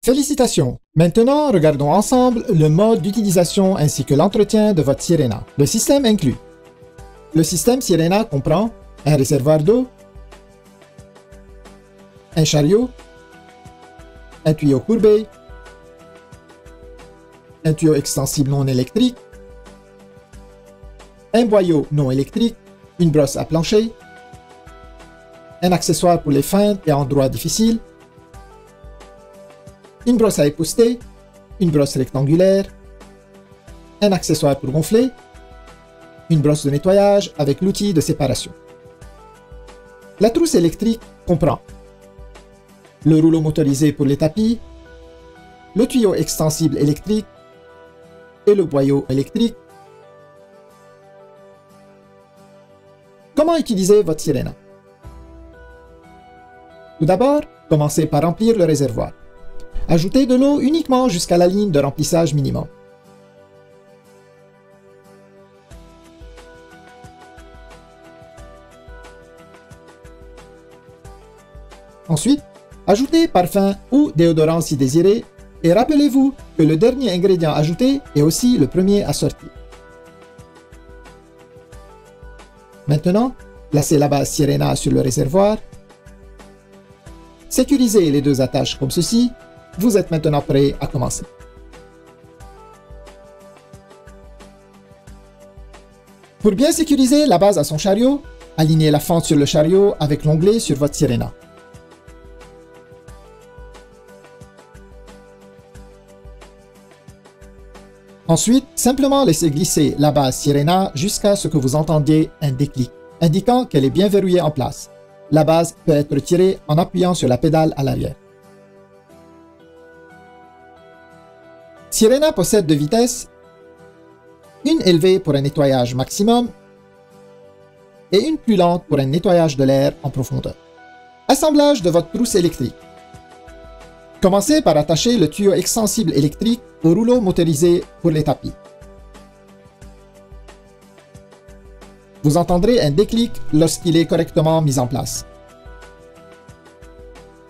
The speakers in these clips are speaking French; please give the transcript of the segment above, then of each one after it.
Félicitations! Maintenant, regardons ensemble le mode d'utilisation ainsi que l'entretien de votre Sirena. Le système inclus. Le système Sirena comprend un réservoir d'eau, un chariot, un tuyau courbé, un tuyau extensible non électrique, un boyau non électrique, une brosse à plancher, un accessoire pour les feintes et endroits difficiles, une brosse à épousseter, une brosse rectangulaire, un accessoire pour gonfler, une brosse de nettoyage avec l'outil de séparation. La trousse électrique comprend le rouleau motorisé pour les tapis, le tuyau extensible électrique et le boyau électrique. Comment utiliser votre Sirena? Tout d'abord, commencez par remplir le réservoir. Ajoutez de l'eau uniquement jusqu'à la ligne de remplissage minimum. Ensuite, ajoutez parfum ou déodorant si désiré et rappelez-vous que le dernier ingrédient ajouté est aussi le premier à sortir. Maintenant, placez la base Sirena sur le réservoir. Sécurisez les deux attaches comme ceci. Vous êtes maintenant prêt à commencer. Pour bien sécuriser la base à son chariot, alignez la fente sur le chariot avec l'onglet sur votre Sirena. Ensuite, simplement laissez glisser la base Sirena jusqu'à ce que vous entendiez un déclic, indiquant qu'elle est bien verrouillée en place. La base peut être retirée en appuyant sur la pédale à l'arrière. Sirena possède deux vitesses, une élevée pour un nettoyage maximum et une plus lente pour un nettoyage de l'air en profondeur. Assemblage de votre trousse électrique. Commencez par attacher le tuyau extensible électrique au rouleau motorisé pour les tapis. Vous entendrez un déclic lorsqu'il est correctement mis en place.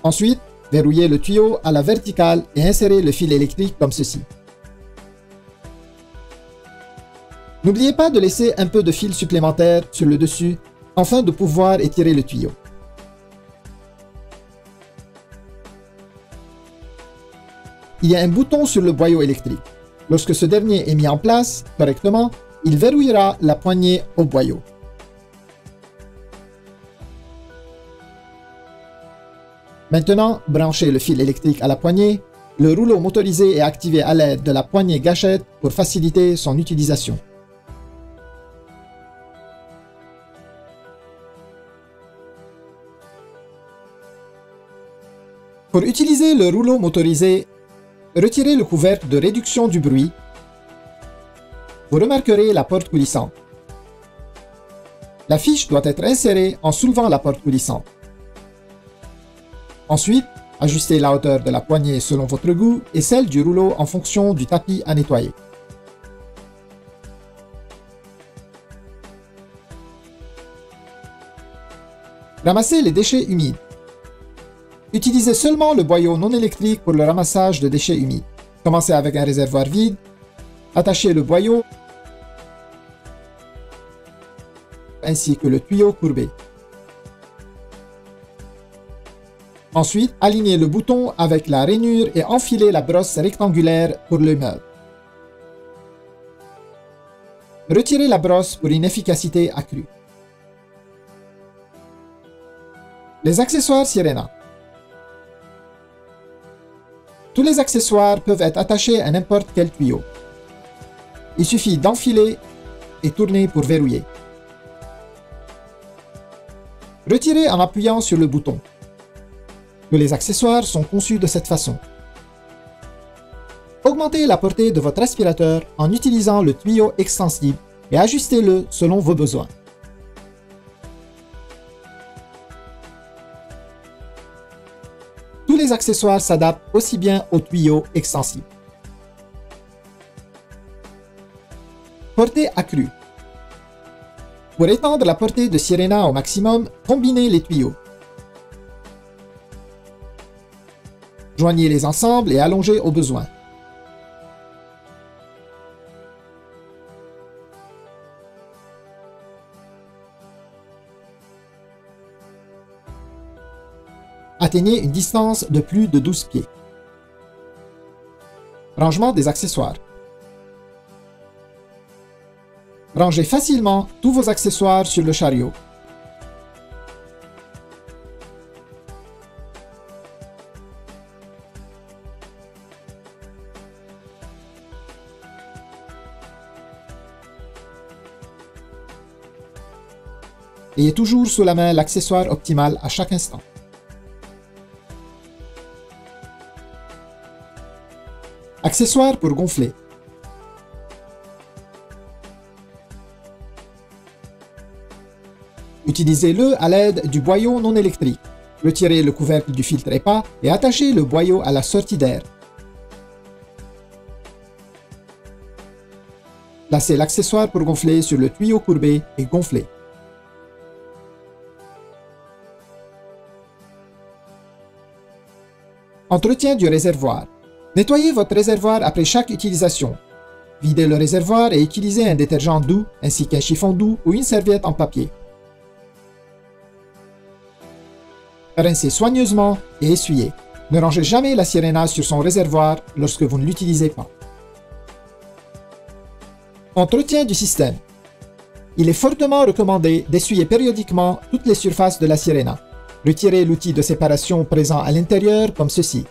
Ensuite, verrouillez le tuyau à la verticale et insérez le fil électrique comme ceci. N'oubliez pas de laisser un peu de fil supplémentaire sur le dessus afin de pouvoir étirer le tuyau. Il y a un bouton sur le boyau électrique. Lorsque ce dernier est mis en place correctement, il verrouillera la poignée au boyau. Maintenant, branchez le fil électrique à la poignée. Le rouleau motorisé est activé à l'aide de la poignée gâchette pour faciliter son utilisation. Pour utiliser le rouleau motorisé, retirez le couvercle de réduction du bruit. Vous remarquerez la porte coulissante. La fiche doit être insérée en soulevant la porte coulissante. Ensuite, ajustez la hauteur de la poignée selon votre goût et celle du rouleau en fonction du tapis à nettoyer. Ramassez les déchets humides. Utilisez seulement le boyau non électrique pour le ramassage de déchets humides. Commencez avec un réservoir vide. Attachez le boyau ainsi que le tuyau courbé. Ensuite, alignez le bouton avec la rainure et enfilez la brosse rectangulaire pour le meuble. Retirez la brosse pour une efficacité accrue. Les accessoires Sirena. Tous les accessoires peuvent être attachés à n'importe quel tuyau. Il suffit d'enfiler et tourner pour verrouiller. Retirez en appuyant sur le bouton. Tous les accessoires sont conçus de cette façon. Augmentez la portée de votre aspirateur en utilisant le tuyau extensible et ajustez-le selon vos besoins. Tous les accessoires s'adaptent aussi bien au tuyau extensible. Portée accrue. Pour étendre la portée de Sirena au maximum, combinez les tuyaux. Joignez-les ensemble et allongez au besoin. Atteignez une distance de plus de 12 pieds. Rangement des accessoires. Rangez facilement tous vos accessoires sur le chariot. Ayez toujours sous la main l'accessoire optimal à chaque instant. Accessoires pour gonfler. Utilisez-le à l'aide du boyau non électrique. Retirez le couvercle du filtre EPA et attachez le boyau à la sortie d'air. Placez l'accessoire pour gonfler sur le tuyau courbé et gonflez. Entretien du réservoir. Nettoyez votre réservoir après chaque utilisation. Videz le réservoir et utilisez un détergent doux ainsi qu'un chiffon doux ou une serviette en papier. Rincez soigneusement et essuyez. Ne rangez jamais la Sirena sur son réservoir lorsque vous ne l'utilisez pas. Entretien du système. Il est fortement recommandé d'essuyer périodiquement toutes les surfaces de la Sirena. Retirez l'outil de séparation présent à l'intérieur comme ceci.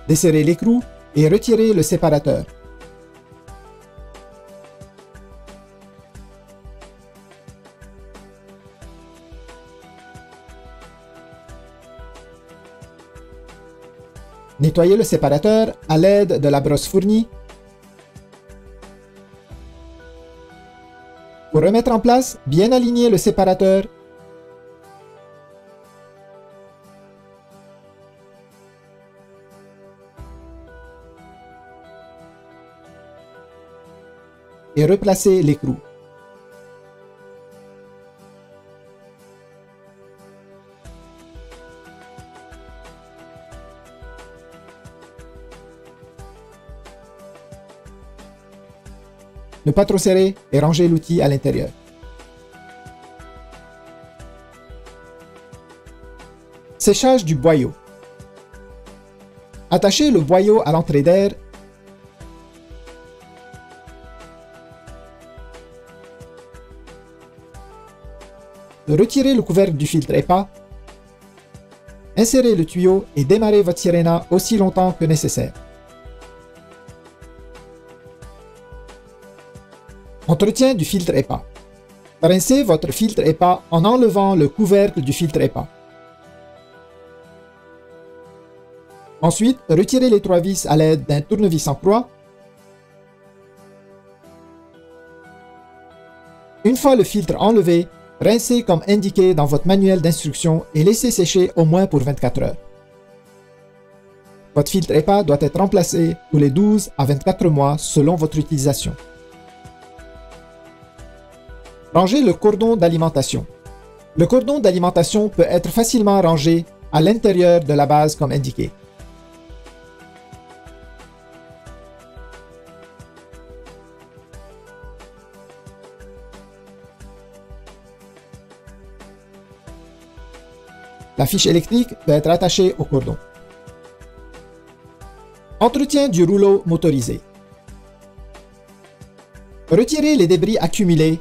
Desserrez l'écrou et retirez le séparateur. Nettoyez le séparateur à l'aide de la brosse fournie. Pour remettre en place, bien aligner le séparateur. Et replacer l'écrou. Ne pas trop serrer et ranger l'outil à l'intérieur. Séchage du boyau. Attachez le boyau à l'entrée d'air. Retirez le couvercle du filtre EPA. Insérez le tuyau et démarrez votre Sirena aussi longtemps que nécessaire. Entretien du filtre EPA. Rincez votre filtre EPA en enlevant le couvercle du filtre EPA. Ensuite, retirez les 3 vis à l'aide d'un tournevis en croix. Une fois le filtre enlevé, rincez comme indiqué dans votre manuel d'instruction et laissez sécher au moins pour 24 heures. Votre filtre EPA doit être remplacé tous les 12 à 24 mois selon votre utilisation. Rangez le cordon d'alimentation. Le cordon d'alimentation peut être facilement rangé à l'intérieur de la base comme indiqué. La fiche électrique peut être attachée au cordon. Entretien du rouleau motorisé. Retirez les débris accumulés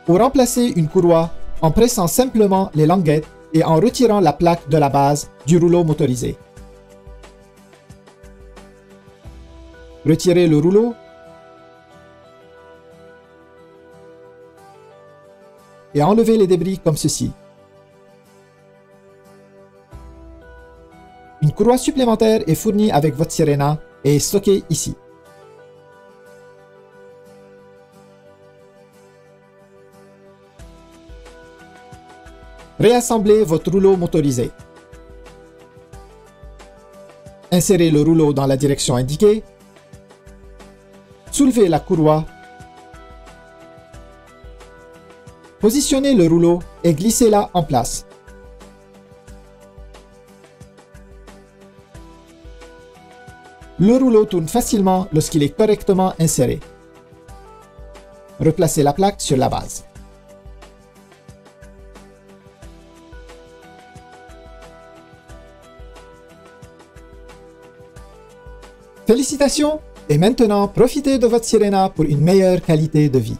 ou remplacez une courroie en pressant simplement les languettes et en retirant la plaque de la base du rouleau motorisé. Retirez le rouleau et enlevez les débris comme ceci. Une courroie supplémentaire est fournie avec votre Sirena et est stockée ici. Réassemblez votre rouleau motorisé. Insérez le rouleau dans la direction indiquée. Soulevez la courroie. Positionnez le rouleau et glissez-la en place. Le rouleau tourne facilement lorsqu'il est correctement inséré. Replacez la plaque sur la base. Félicitations! Et maintenant, profitez de votre Sirena pour une meilleure qualité de vie.